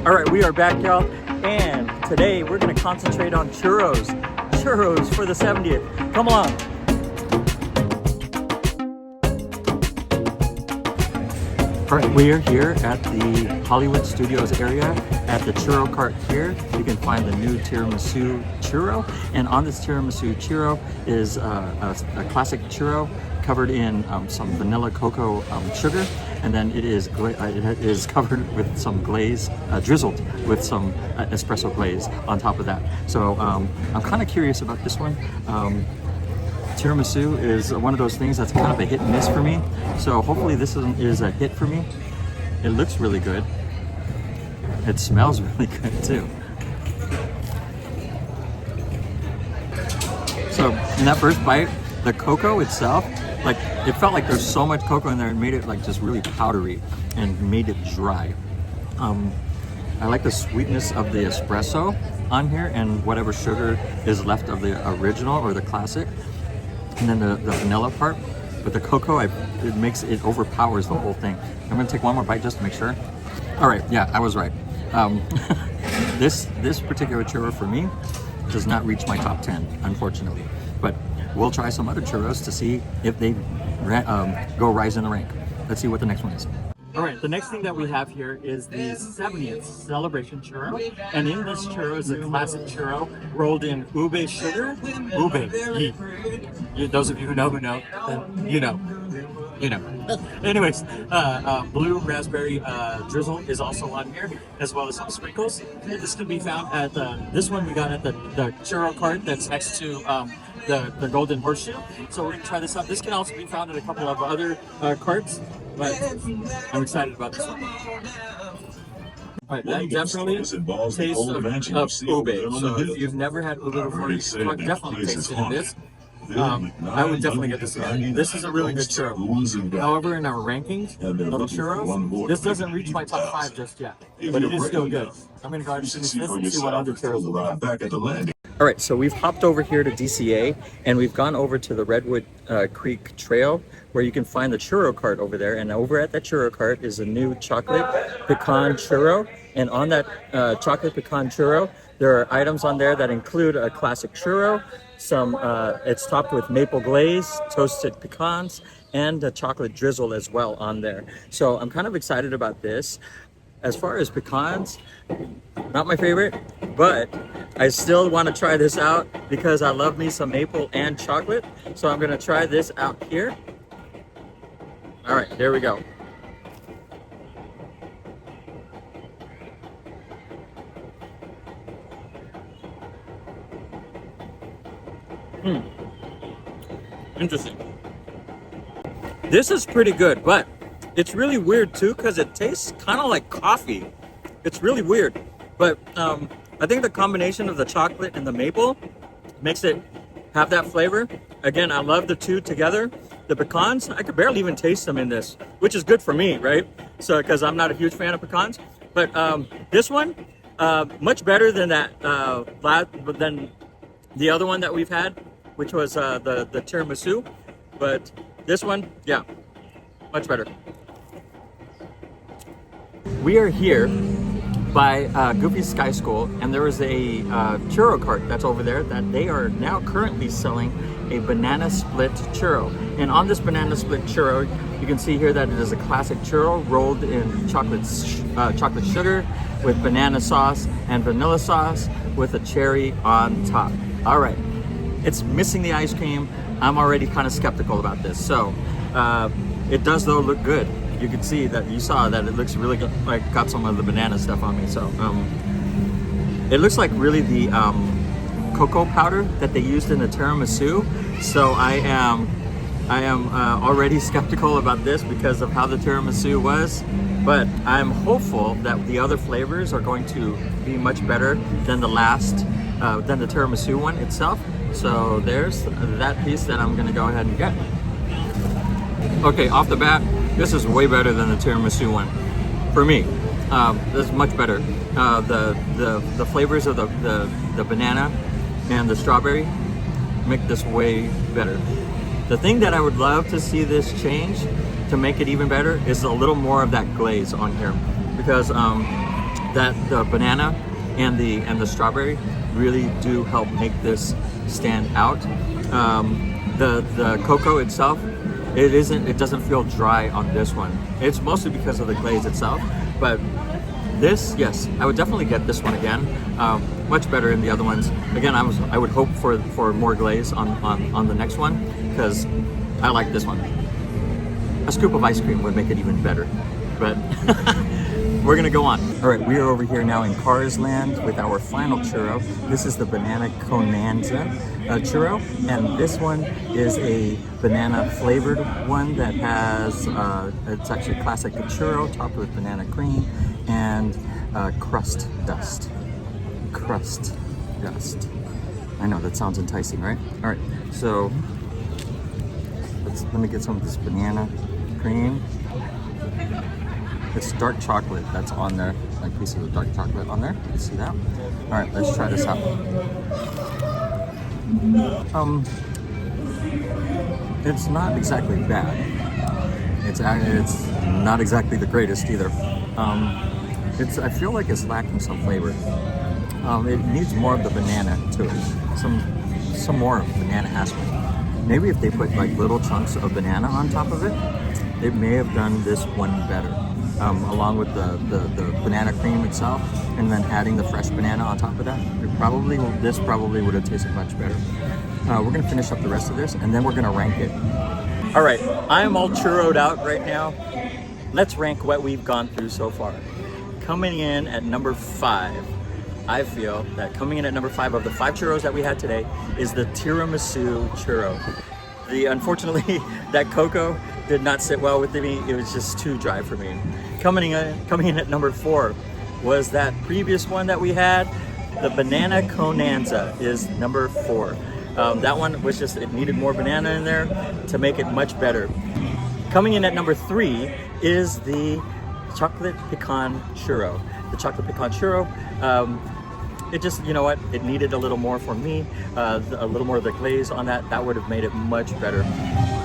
All right, we are back, y'all, and today we're gonna concentrate on churros. Churros for the 70th. Come along. All right, we are here at the Hollywood Studios area at the churro cart here. You can find the new Tiramisu Churro, and on this Tiramisu Churro is a classic churro covered in some vanilla cocoa sugar, and then it is covered with some glaze, drizzled with some espresso glaze on top of that. So I'm kind of curious about this one. Tiramisu is one of those things that's kind of a hit and miss for me. So hopefully this is a hit for me. It looks really good. It smells really good too. So in that first bite, the cocoa itself, like it felt like there's so much cocoa in there and made it like just really powdery and made it dry. I like the sweetness of the espresso on here and whatever sugar is left of the original or the classic. And then the vanilla part, but the cocoa, it overpowers the whole thing. I'm gonna take one more bite just to make sure. All right, yeah, I was right. This particular churro for me does not reach my top 10, unfortunately. But we'll try some other churros to see if they go rise in the rank. Let's see what the next one is. All right, the next thing that we have here is the 70th Celebration Churro. And in this churro is a classic churro rolled in ube sugar. Ube. Those of you who know, then you know. You know. Anyways, blue raspberry drizzle is also on here, as well as some sprinkles. This can be found at this one we got at the churro cart that's next to the Golden Horseshoe. So we're gonna try this out. This can also be found at a couple of other carts, but I'm excited about this one. Alright, that definitely tastes of ube. So if you've never had ube before, you can definitely taste it in this. I would definitely get this again. This is a really good churro. However, in our rankings of churros, this doesn't reach my top 5 just yet, but it is still good. I'm gonna go ahead and finish this and see what other churros will be. All right, so we've hopped over here to DCA and we've gone over to the Redwood Creek Trail where you can find the churro cart over there. And over at that churro cart is a new chocolate pecan churro. And on that chocolate pecan churro, there are items on there that include a classic churro, it's topped with maple glaze, toasted pecans, and a chocolate drizzle as well on there. So I'm kind of excited about this. As far as pecans, not my favorite, but I still want to try this out because I love me some maple and chocolate. So I'm going to try this out here. All right, there we go. Interesting. This is pretty good, but it's really weird too because it tastes kind of like coffee. It's really weird, but I think the combination of the chocolate and the maple makes it have that flavor. Again, I love the two together. The pecans, I could barely even taste them in this, which is good for me, right? So because I'm not a huge fan of pecans, but this one much better than that than the other one that we've had, which was the tiramisu. But this one, yeah, much better. We are here by Goofy's Sky School, and there is a churro cart that's over there that they are now currently selling a banana split churro. And on this banana split churro, you can see here that it is a classic churro rolled in chocolate sugar with banana sauce and vanilla sauce with a cherry on top. All right, it's missing the ice cream. I'm already kind of skeptical about this. So it does though look good. You can see that you saw that it looks really good, like got some of the banana stuff on me. So it looks like really the cocoa powder that they used in the tiramisu. So I am already skeptical about this because of how the tiramisu was, but I'm hopeful that the other flavors are going to be much better than the tiramisu one itself. So there's that piece that I'm gonna go ahead and get. Okay, off the bat, this is way better than the tiramisu one. For me, this is much better. The flavors of the banana and the strawberry make this way better. The thing that I would love to see this change to make it even better is a little more of that glaze on here, because that the banana and the strawberry really do help make this stand out. The cocoa itself, it doesn't feel dry on this one. It's mostly because of the glaze itself, but this, yes, I would definitely get this one again. Much better than the other ones. Again, I would hope for more glaze on the next one, because I like this one. A scoop of ice cream would make it even better, but we're gonna go on. All right, we are over here now in Cars Land with our final churro. This is the banana Cone-Nanza churro, and this one is a banana flavored one that has, it's actually classic churro topped with banana cream and crust dust. Crust dust. I know, that sounds enticing, right? All right, so let me get some of this banana cream. It's dark chocolate that's on there, like pieces of dark chocolate on there. You see that? All right, let's try this out. It's not exactly bad. It's not exactly the greatest either. I feel like it's lacking some flavor. It needs more of the banana to it. Some more banana aspect. Maybe if they put like little chunks of banana on top of it, it may have done this one better. Along with the banana cream itself, and then adding the fresh banana on top of that, this probably would have tasted much better. We're gonna finish up the rest of this, and then we're gonna rank it. All right, I am all churroed out right now. Let's rank what we've gone through so far. Coming in at number 5, I feel that coming in at number 5 of the 5 churros that we had today is the Tiramisu Churro. Unfortunately, that cocoa did not sit well with me. It was just too dry for me. Coming in at number 4 was that previous one that we had. The banana Cone-Nanza is number 4. That one was just, it needed more banana in there to make it much better. Coming in at number 3 is the chocolate pecan churro. The chocolate pecan churro, it just, you know what, it needed a little more for me, a little more of the glaze on that. That would have made it much better.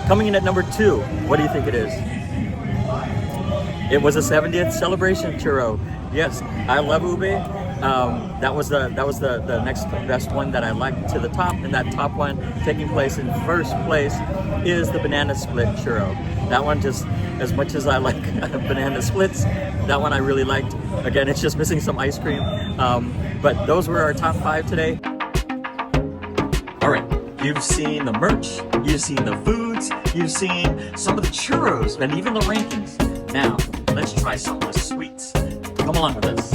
Coming in at number 2, what do you think it is? It was a 70th Celebration Churro. Yes, I love ube. That was the next best one that I liked to the top, and that top one taking place in first place is the banana split churro. That one, just as much as I like banana splits, that one I really liked. Again, it's just missing some ice cream. But those were our top 5 today. All right, you've seen the merch, you've seen the foods, you've seen some of the churros, and even the rankings. Now, let's try some of the sweets. Come along with us.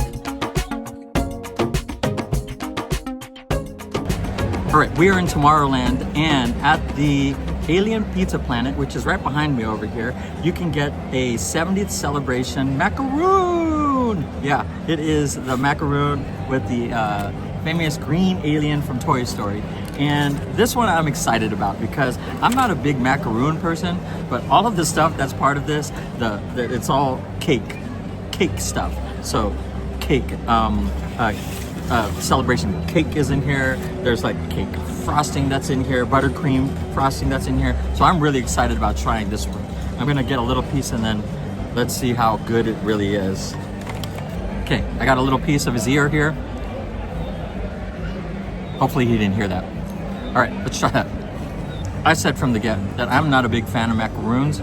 All right, we are in Tomorrowland, and at the Alien Pizza Planet, which is right behind me over here, you can get a 70th Celebration Macaroon. Yeah, it is the Macaroon with the famous green alien from Toy Story. And this one I'm excited about because I'm not a big macaroon person, but all of the stuff that's part of this, it's all cake stuff. So cake, Celebration cake is in here. There's like cake frosting that's in here, buttercream frosting that's in here. So I'm really excited about trying this one. I'm gonna get a little piece and then let's see how good it really is. Okay, I got a little piece of his ear here. Hopefully he didn't hear that. All right, let's try that. I said from the get that I'm not a big fan of macaroons.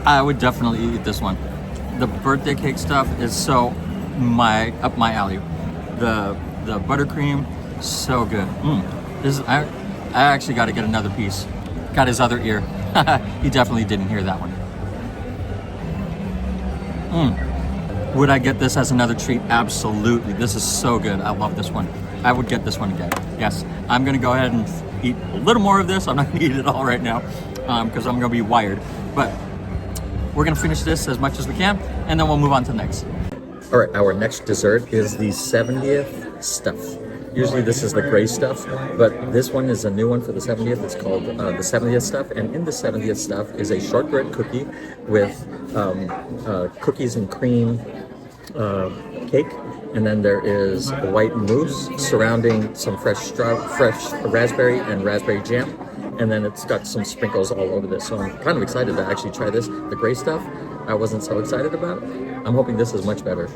I would definitely eat this one. The birthday cake stuff is so up my alley. The buttercream, so good. I actually got to get another piece. Got his other ear. He definitely didn't hear that one. Would I get this as another treat? Absolutely. This is so good. I love this one. I would get this one again. Yes, I'm gonna go ahead and eat a little more of this. I'm not gonna eat it all right now because I'm gonna be wired. But we're gonna finish this as much as we can, and then we'll move on to the next. All right, our next dessert is the 70th stuff. Usually this is the gray stuff, but this one is a new one for the 70th. It's called the 70th stuff, and in the 70th stuff is a shortbread cookie with cookies and cream cake, and then there is white mousse surrounding some fresh raspberry and raspberry jam, and then it's got some sprinkles all over this. So I'm kind of excited to actually try this. The gray stuff I wasn't so excited about. I'm hoping this is much better.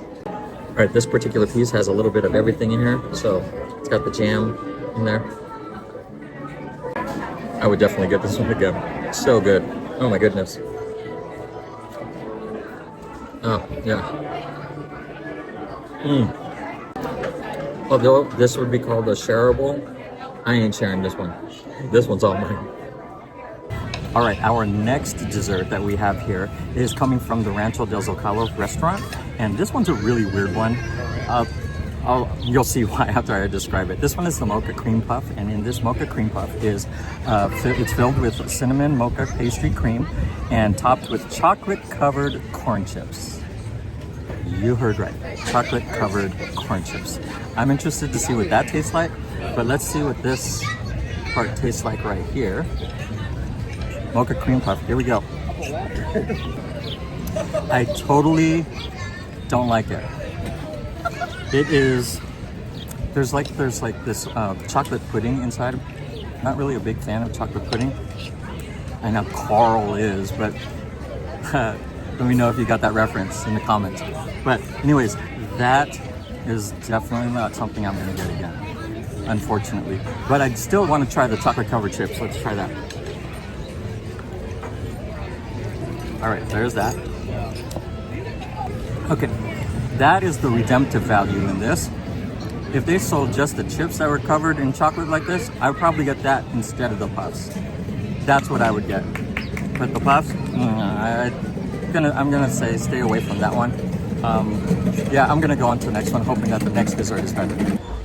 All right, this particular piece has a little bit of everything in here. So it's got the jam in there. I would definitely get this one again. So good. Oh my goodness. Oh, yeah. Although this would be called a shareable, I ain't sharing this one. This one's all mine. All right, our next dessert that we have here is coming from the Rancho del Zocalo restaurant. And this one's a really weird one. You'll see why after I describe it. This one is the Mocha Cream Puff, and in this Mocha Cream Puff is, it's filled with cinnamon mocha pastry cream and topped with chocolate-covered corn chips. You heard right, chocolate-covered corn chips. I'm interested to see what that tastes like, but let's see what this part tastes like right here. Mocha Cream Puff, here we go. I totally don't like it. It is, there's like this chocolate pudding inside. Not really a big fan of chocolate pudding. I know Carl is, but let me know if you got that reference in the comments. But anyways, that is definitely not something I'm gonna get again, unfortunately. But I still want to try the chocolate covered chips. Let's try that. All right, there's that. Okay, that is the redemptive value in this. If they sold just the chips that were covered in chocolate like this, I would probably get that instead of the puffs. That's what I would get. But the puffs, I'm gonna say stay away from that one. Yeah, I'm gonna go on to the next one, hoping that the next dessert is better.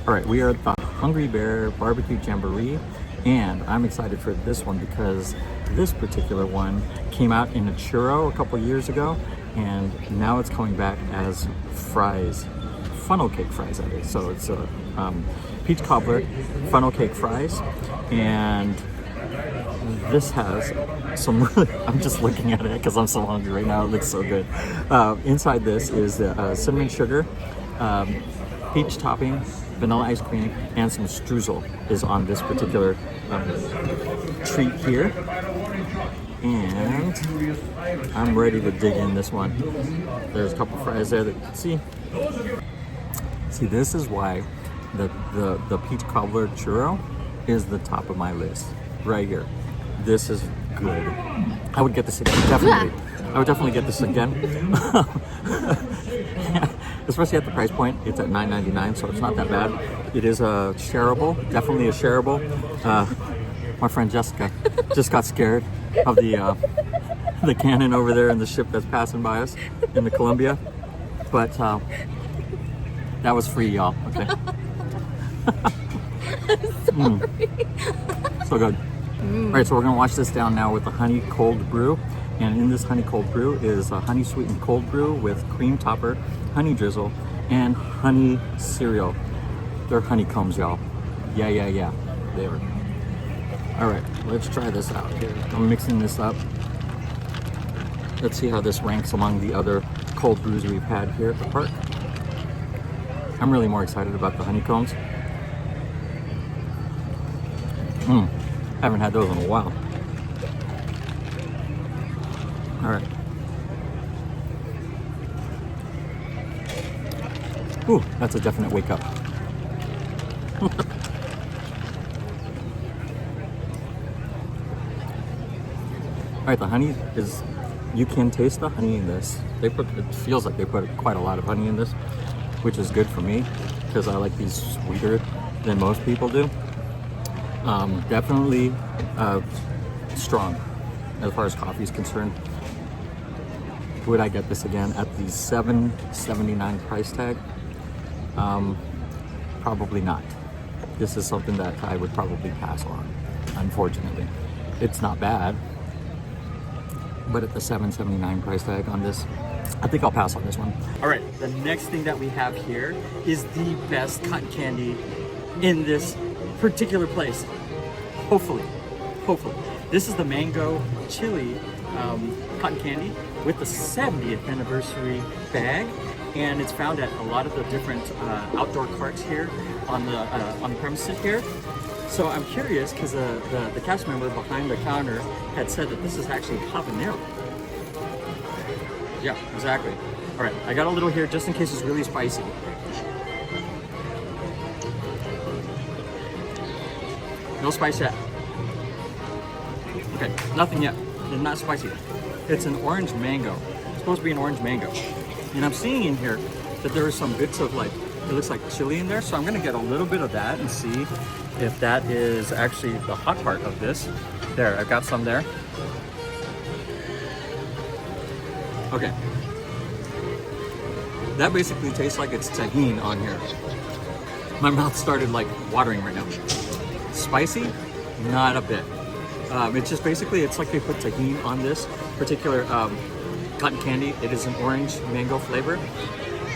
All right, we are at the Hungry Bear Barbecue Jamboree, and I'm excited for this one because this particular one came out in a churro a couple years ago, and now it's coming back as fries, funnel cake fries that is. So it's a peach cobbler funnel cake fries, and this has some really, I'm just looking at it because I'm so hungry right now. It looks so good. Inside this is cinnamon sugar, peach topping, vanilla ice cream, and some streusel is on this particular treat here. And I'm ready to dig in this one. There's a couple fries there that you can see. See, this is why the peach cobbler churro is the top of my list right here. This is good. I would get this again, definitely. I would definitely get this again. Especially at the price point. It's at $9.99, so it's not that bad. It is a shareable, definitely a shareable. My friend Jessica just got scared of the cannon over there and the ship that's passing by us in the Columbia. But that was free, y'all, okay? So good. All right, so we're gonna wash this down now with a honey cold brew. And in this honey cold brew is a honey sweetened cold brew with cream topper, honey drizzle, and honey cereal. They're honeycombs, y'all. Yeah. They are. All right, let's try this out here. I'm mixing this up. Let's see how this ranks among the other cold brews we've had here at the park. I'm really more excited about the honeycombs. Haven't had those in a while. All right. Ooh, that's a definite wake up. All right, the honey is, you can taste the honey in this. It feels like they put quite a lot of honey in this, which is good for me because I like these sweeter than most people do. Definitely strong as far as coffee is concerned. Would I get this again at the $7.79 price tag? Probably not. This is something that I would probably pass on, unfortunately. It's not bad, but at the $7.79 price tag on this, I think I'll pass on this one. All right, the next thing that we have here is the best cotton candy in this particular place. Hopefully. This is the mango chili cotton candy with the 70th anniversary bag, and it's found at a lot of the different outdoor carts here on the premises here. So I'm curious because the cast member behind the counter had said that this is actually habanero. Yeah, exactly. All right, I got a little here just in case it's really spicy. No spice yet. Okay, nothing yet. It's not spicy. It's an orange mango. It's supposed to be an orange mango. And I'm seeing in here that there are some bits of like, it looks like chili in there. So I'm gonna get a little bit of that and see if that is actually the hot part of this. There, I've got some there. Okay. That basically tastes like it's tahini on here. My mouth started like watering right now. Spicy? Not a bit. It's just basically, it's like they put tahini on this particular cotton candy. It is an orange mango flavor.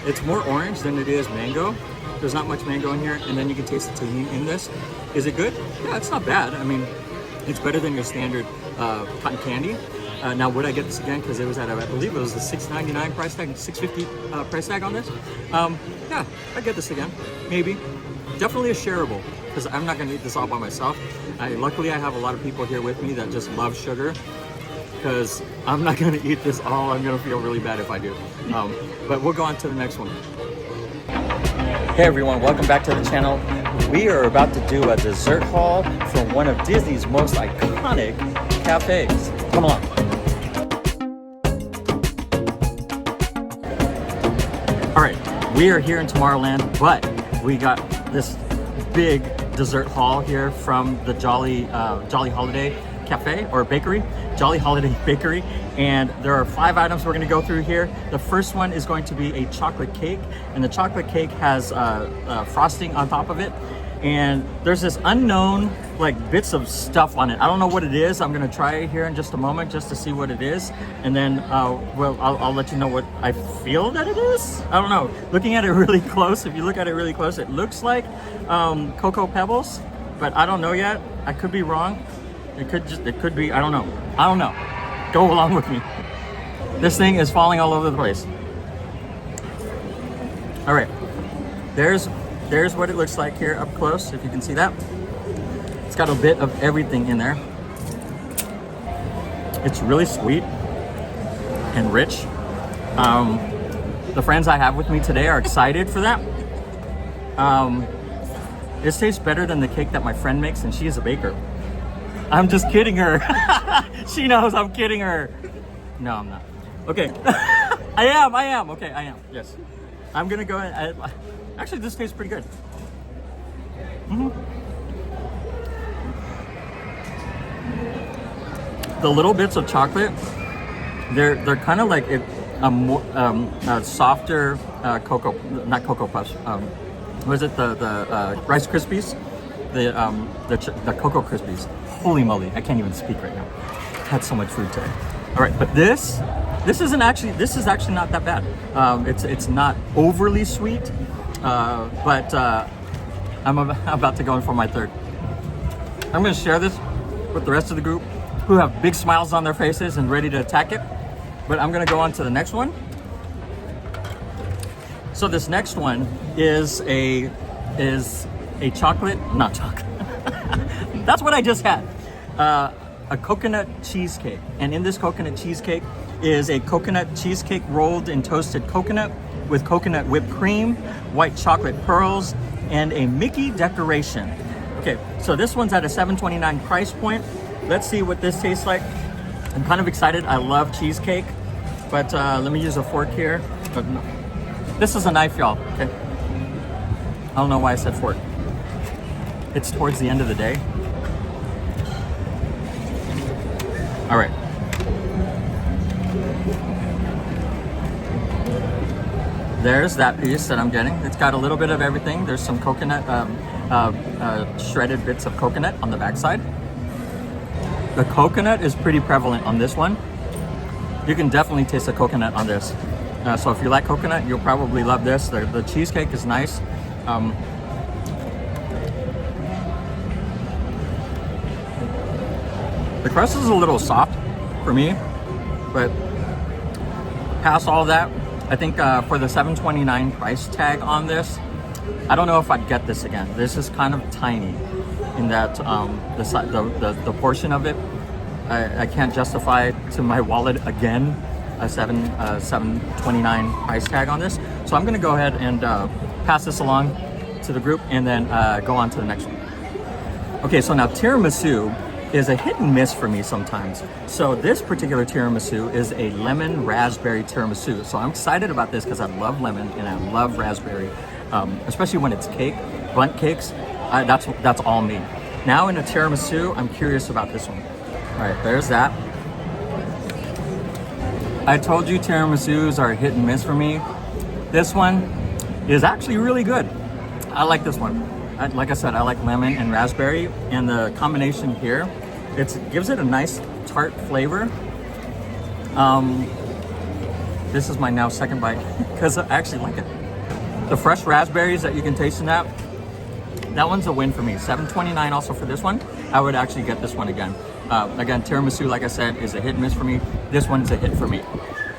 It's more orange than it is mango. There's not much mango in here, and then you can taste the tahini in this. Is it good? Yeah, it's not bad. I mean, it's better than your standard cotton candy. Now, would I get this again? Because it was at, I believe it was the $6.99 price tag, $6.50 price tag on this. Yeah, I'd get this again, maybe. Definitely a shareable, because I'm not gonna eat this all by myself. Luckily, I have a lot of people here with me that just love sugar, because I'm not gonna eat this all. I'm gonna feel really bad if I do. But we'll go on to the next one. Hey everyone, welcome back to the channel. We are about to do a dessert haul from one of Disney's most iconic cafes. Come along. All right, we are here in Tomorrowland, but we got this big dessert haul here from the Jolly Holiday Cafe or Bakery, Jolly Holiday Bakery, and there are 5 items we're going to go through here. The first one is going to be a chocolate cake, and the chocolate cake has frosting on top of it, and there's this unknown like bits of stuff on it. I don't know what it is. I'm going to try it here in just a moment just to see what it is, and then well, I'll let you know what I feel that it is. I don't know. Looking at it really close, if you look at it really close, it looks like Cocoa Pebbles, but I don't know yet. I could be wrong. It could be, I don't know. Go along with me. This thing is falling all over the place. All right, there's what it looks like here up close, if you can see that. It's got a bit of everything in there. It's really sweet and rich. The friends I have with me today are excited for that. This tastes better than the cake that my friend makes, and she is a baker. I'm just kidding her. She knows I'm kidding her. No, I'm not. Okay. I am. Okay, I am. Yes. I'm gonna go ahead. Actually, this tastes pretty good. The little bits of chocolate, they're kind of like a softer not Cocoa Puffs. What is it? The Rice Krispies, the Cocoa Krispies. Holy moly! I can't even speak right now. Had so much food today. All right, but this is actually not that bad. It's not overly sweet, but I'm about to go in for my third. I'm going to share this with the rest of the group who have big smiles on their faces and ready to attack it. But I'm going to go on to the next one. So this next one is a chocolate, not chocolate. That's what I just had. A coconut cheesecake, and in this coconut cheesecake is a coconut cheesecake rolled in toasted coconut with coconut whipped cream, white chocolate pearls, and a Mickey decoration. Okay, so this one's at a $7.29 price point. Let's see what this tastes like. I'm kind of excited. I love cheesecake, but let me use a fork here. This is a knife, y'all. Okay, I don't know why I said fork. It's towards the end of the day. All right. There's that piece that I'm getting. It's got a little bit of everything. There's some coconut, shredded bits of coconut on the backside. The coconut is pretty prevalent on this one. You can definitely taste the coconut on this. So if you like coconut, you'll probably love this. The cheesecake is nice. The crust is a little soft for me, but past all that, I think for the $7.29 price tag on this, I don't know if I'd get this again. This is kind of tiny in that the portion of it. I can't justify it to my wallet again a $7.29 price tag on this. So I'm going to go ahead and pass this along to the group and then go on to the next one. Okay, so now tiramisu is a hit and miss for me sometimes. So this particular tiramisu is a lemon raspberry tiramisu. So I'm excited about this because I love lemon and I love raspberry, especially when it's cake, bundt cakes. That's all me. Now in a tiramisu, I'm curious about this one. All right, there's that. I told you tiramisus are a hit and miss for me. This one is actually really good. I like this one. Like I said, I like lemon and raspberry, and the combination here, it gives it a nice tart flavor. This is my now second bite because I actually like it. The fresh raspberries that you can taste in that one's a win for me. $7.29 also for this one. I would actually get this one again. Again, tiramisu, like I said, is a hit and miss for me. This one's a hit for me.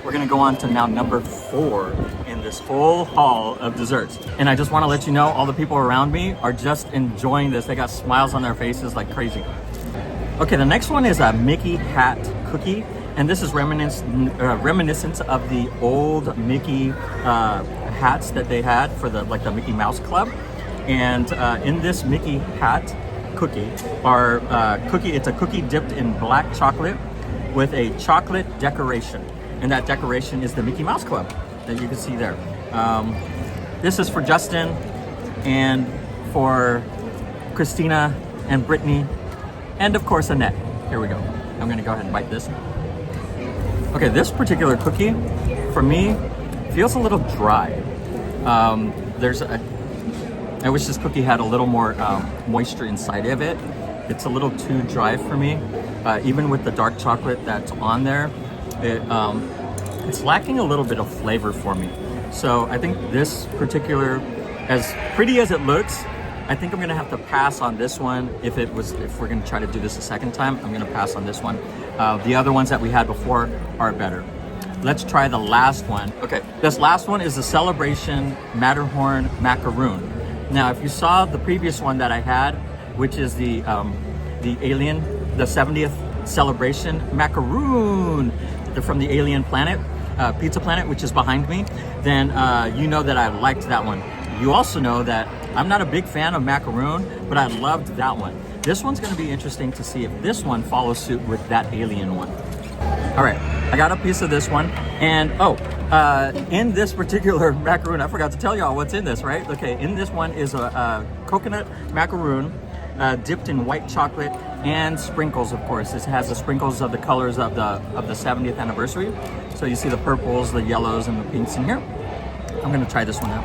We're gonna go on to now number 4 in this whole haul of desserts. And I just wanna let you know, all the people around me are just enjoying this. They got smiles on their faces like crazy. Okay, the next one is a Mickey hat cookie. And this is reminiscent of the old Mickey hats that they had for the Mickey Mouse Club. And in this Mickey hat cookie, it's a cookie dipped in black chocolate with a chocolate decoration. And that decoration is the Mickey Mouse Club that you can see there. This is for Justin and for Christina and Brittany and of course Annette. Here we go. I'm gonna go ahead and bite this. Okay, this particular cookie for me feels a little dry. I wish this cookie had a little more moisture inside of it. It's a little too dry for me. Even with the dark chocolate that's on there, it's lacking a little bit of flavor for me. So I think this particular, as pretty as it looks, I think I'm gonna have to pass on this one. If we're gonna try to do this a second time, I'm gonna pass on this one. The other ones that we had before are better. Let's try the last one. Okay, this last one is the Celebration Matterhorn Macaroon. Now, if you saw the previous one that I had, which is the 70th Celebration Macaroon from the Alien Planet, Pizza Planet, which is behind me, then you know that I liked that one. You also know that I'm not a big fan of macaroon, but I loved that one. This one's gonna be interesting to see if this one follows suit with that Alien one. All right, I got a piece of this one, and in this particular macaroon, I forgot to tell y'all what's in this, right? Okay, in this one is a coconut macaroon dipped in white chocolate and sprinkles, of course. This has the sprinkles of the colors of the 70th anniversary. So you see the purples, the yellows, and the pinks in here. I'm gonna try this one out.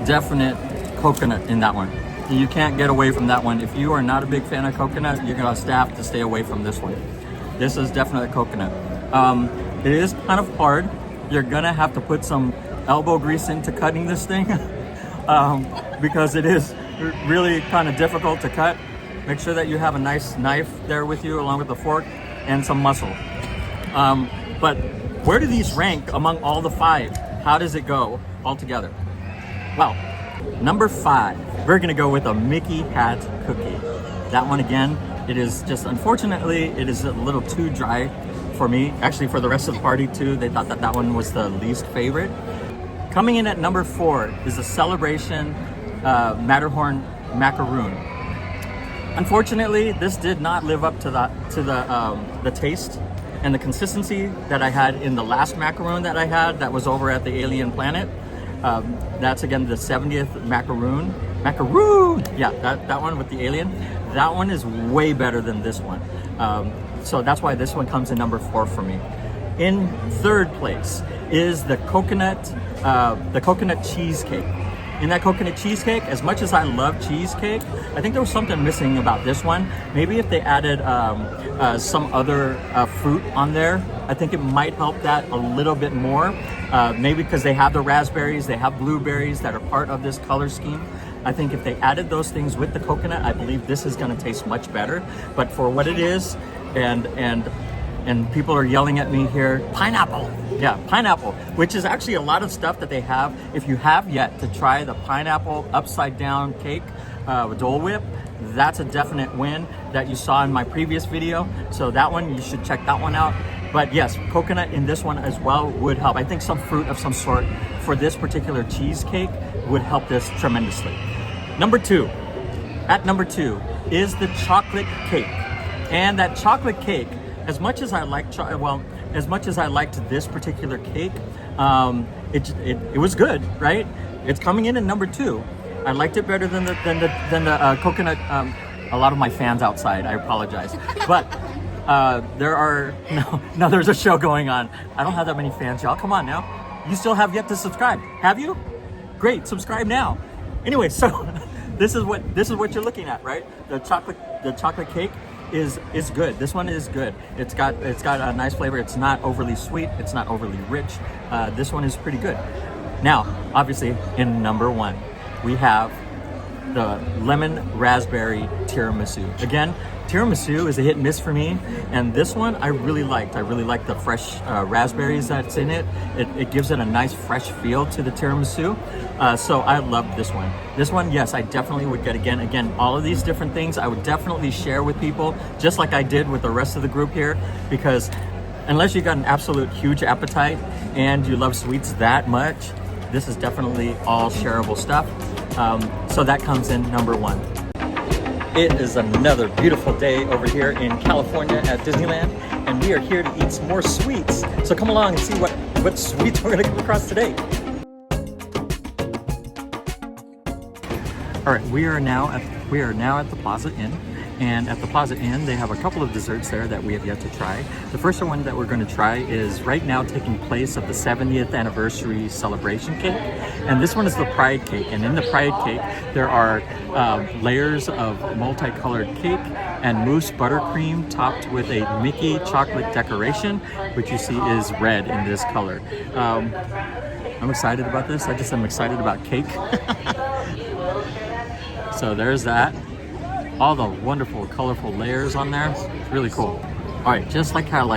Definite coconut in that one. You can't get away from that one. If you are not a big fan of coconut, you're gonna have to stay away from this one. This is definitely coconut. It is kind of hard. You're gonna have to put some elbow grease into cutting this thing because it is really kind of difficult to cut. Make sure that you have a nice knife there with you along with the fork and some muscle. But where do these rank among all the 5? How does it go all together? Well, number 5, we're gonna go with a Mickey hat cookie. That one again, it is just, unfortunately, it is a little too dry for me. Actually, for the rest of the party too, they thought that one was the least favorite. Coming in at number 4 is the Celebration Matterhorn Macaroon. Unfortunately, this did not live up to the taste and the consistency that I had in the last macaroon that I had that was over at the Alien Planet. That's again the 70th Macaroon. Yeah, that one with the alien. That one is way better than this one. So that's why this one comes in number 4 for me. In 3rd place is the coconut cheesecake. In that coconut cheesecake, as much as I love cheesecake, I think there was something missing about this one. Maybe if they added some other fruit on there, I think it might help that a little bit more. Maybe because they have the raspberries, they have blueberries that are part of this color scheme. I think if they added those things with the coconut, I believe this is gonna taste much better. But for what it is, and people are yelling at me here, pineapple. Yeah, pineapple, which is actually a lot of stuff that they have. If you have yet to try the pineapple upside down cake with Dole Whip, that's a definite win that you saw in my previous video. So that one, you should check that one out. But yes, coconut in this one as well would help. I think some fruit of some sort for this particular cheesecake would help this tremendously. Number two, at number two is the chocolate cake. And that chocolate cake, as much as I like, as much as I liked this particular cake, it was good, right? It's coming in at number two. I liked it better than the coconut. A lot of my fans outside, I apologize, but there are no. There's a show going on. I don't have that many fans, y'all. Come on now. You still have yet to subscribe. Have you? Great, subscribe now. Anyway, so this is what you're looking at, right? The chocolate cake is good. This one is good. It's got a nice flavor. It's not overly sweet. It's not overly rich. This one is pretty good. Now, obviously, in number one, we have the lemon raspberry tiramisu. Again, tiramisu is a hit and miss for me, and this one I really liked. I really liked the fresh raspberries that's in it. It gives it a nice fresh feel to the tiramisu. So I loved this one. This one, yes, I definitely would get again. Again, all of these different things I would definitely share with people, just like I did with the rest of the group here, because unless you got an absolute huge appetite and you love sweets that much, this is definitely all shareable stuff. So that comes in number one. It is another beautiful day over here in California at Disneyland, and we are here to eat some more sweets. So come along and see what sweets we're gonna come across today. All right, we are now at the Plaza Inn, and at the Plaza Inn they have a couple of desserts there that we have yet to try. The first one that we're going to try is right now taking place of the 70th anniversary celebration cake, and this one is the Pride cake. And in the Pride cake there are layers of multicolored cake and mousse buttercream topped with a Mickey chocolate decoration, which you see is red in this color. I'm excited about this. I'm excited about cake. So there's that. All the wonderful, colorful layers on there. It's really cool. All right, just like how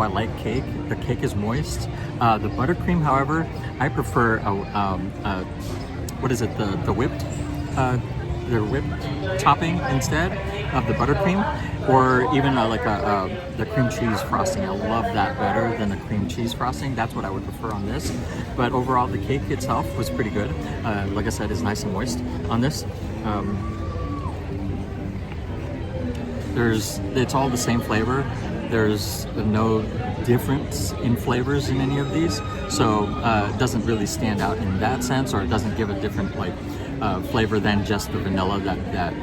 I like cake, the cake is moist. The buttercream, however, I prefer what is it? The whipped topping instead of the buttercream, or even the cream cheese frosting. I love that better than the cream cheese frosting. That's what I would prefer on this. But overall, the cake itself was pretty good. Like I said, it's nice and moist on this. It's all the same flavor. There's no difference in flavors in any of these, so it doesn't really stand out in that sense, or it doesn't give a different flavor than just the vanilla that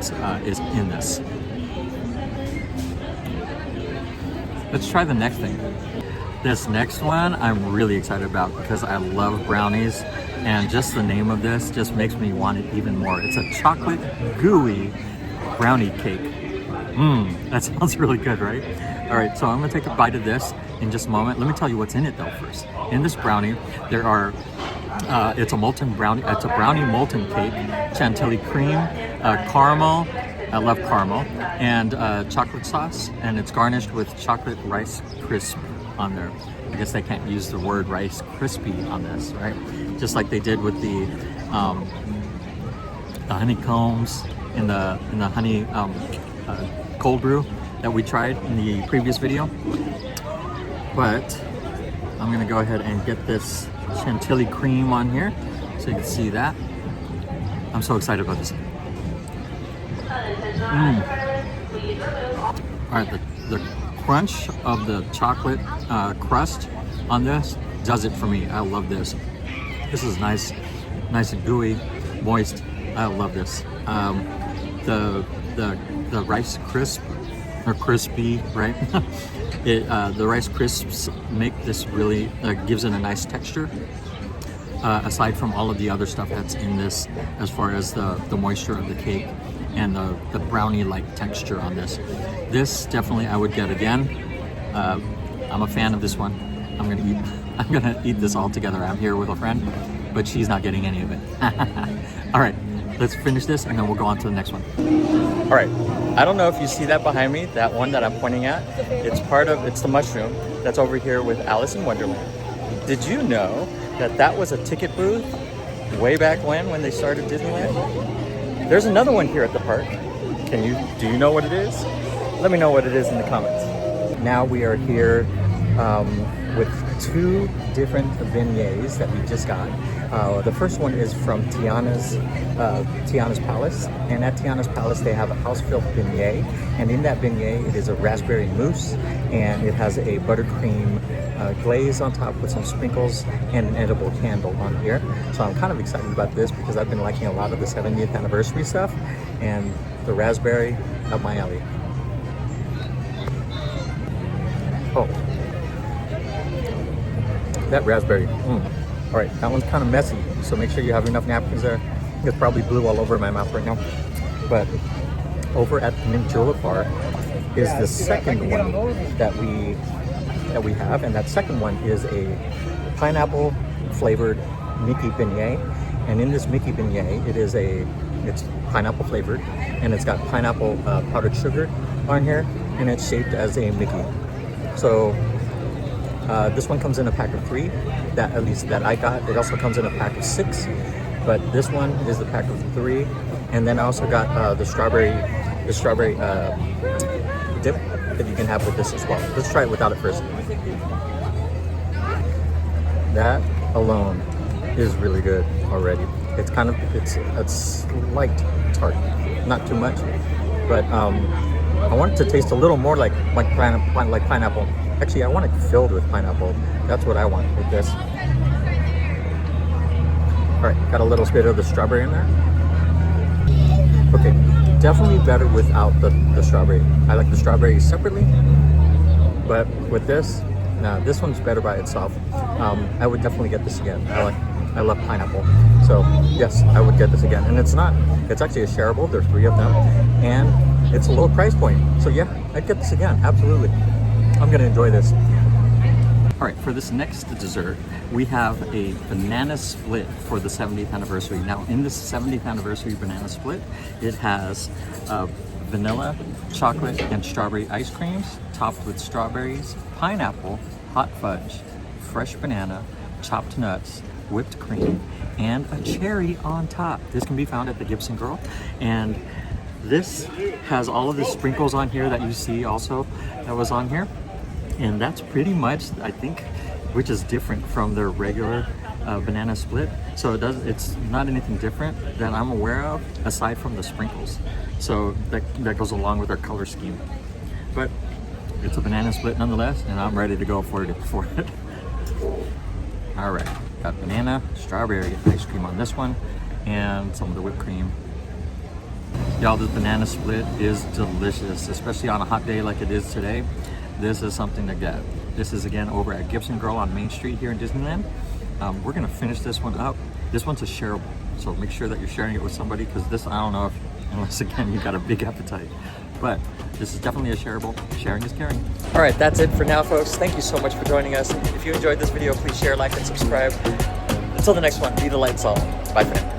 is in this. Let's try the next thing. This next one I'm really excited about because I love brownies, and just the name of this just makes me want it even more. It's a chocolate gooey brownie cake. That sounds really good, right? All right, so I'm gonna take a bite of this in just a moment. Let me tell you what's in it though first. In this brownie, there are, it's a brownie molten cake, chantilly cream, caramel, I love caramel, and chocolate sauce, and it's garnished with chocolate rice crisp on there. I guess they can't use the word Rice Krispie on this, right? Just like they did with the honeycombs in the honey cold brew that we tried in the previous video. But I'm gonna go ahead and get this chantilly cream on here so you can see that. I'm so excited about this. All right, the crunch of the chocolate crust on this does it for me. I love this. This is nice and gooey, moist. I love this. The rice crisp or crispy, right? The rice crisps make this really gives it a nice texture. Aside from all of the other stuff that's in this, as far as the moisture of the cake and the brownie-like texture on this. This definitely I would get again. I'm a fan of this one. I'm gonna eat this all together. I'm here with a friend, but she's not getting any of it. All right, let's finish this and then we'll go on to the next one. All right, I don't know if you see that behind me, that one that I'm pointing at. It's the mushroom that's over here with Alice in Wonderland. Did you know that was a ticket booth way back when they started Disneyland? There's another one here at the park. Do you know what it is? Let me know what it is in the comments. Now we are here with 2 different beignets that we just got. The first one is from Tiana's Palace, and at Tiana's Palace they have a house-filled beignet, and in that beignet it is a raspberry mousse, and it has a buttercream glaze on top with some sprinkles and an edible candle on here. So I'm kind of excited about this because I've been liking a lot of the 70th anniversary stuff, and the raspberry up my alley. Oh, that raspberry. All right, that one's kind of messy, so make sure you have enough napkins there. It's probably blue all over my mouth right now. But over at the Mint Julep Bar is the second one that we have, and that second one is a pineapple flavored Mickey beignet. And in this Mickey beignet, it's pineapple flavored, and it's got pineapple powdered sugar on here, and it's shaped as a Mickey. So this one comes in a pack of 3, that at least that I got. It also comes in a pack of 6, but this one is the pack of 3. And then I also got the strawberry dip that you can have with this as well. Let's try it without it first. That alone is really good already. It's a slight tart, not too much, but I want it to taste a little more like pineapple. Actually, I want it filled with pineapple. That's what I want with this. All right, got a little bit of the strawberry in there. Okay, definitely better without the strawberry. I like the strawberry separately, but with this, nah, this one's better by itself. I would definitely get this again. I love pineapple, so yes, I would get this again. And it's actually a shareable. There's 3 of them, and it's a low price point. So yeah, I'd get this again, absolutely. I'm gonna enjoy this. All right, for this next dessert, we have a banana split for the 70th anniversary. Now, in this 70th anniversary banana split, it has vanilla, chocolate, and strawberry ice creams, topped with strawberries, pineapple, hot fudge, fresh banana, chopped nuts, whipped cream, and a cherry on top. This can be found at the Gibson Girl, and this has all of the sprinkles on here that you see also that was on here. And that's pretty much, I think, which is different from their regular banana split. So it's not anything different that I'm aware of aside from the sprinkles. So that goes along with our color scheme. But it's a banana split nonetheless, and I'm ready to go for it. All right, got banana, strawberry ice cream on this one, and some of the whipped cream. Y'all, this banana split is delicious, especially on a hot day like it is today. This is something to get. This is again over at Gibson Girl on Main Street here in Disneyland. We're gonna finish this one up. This one's a shareable, so make sure that you're sharing it with somebody, because this, I don't know if, unless again you got a big appetite. But this is definitely a shareable. Sharing is caring. All right, that's it for now, folks. Thank you so much for joining us. If you enjoyed this video, please share, like, and subscribe. Until the next one, be the light, all. Bye for now.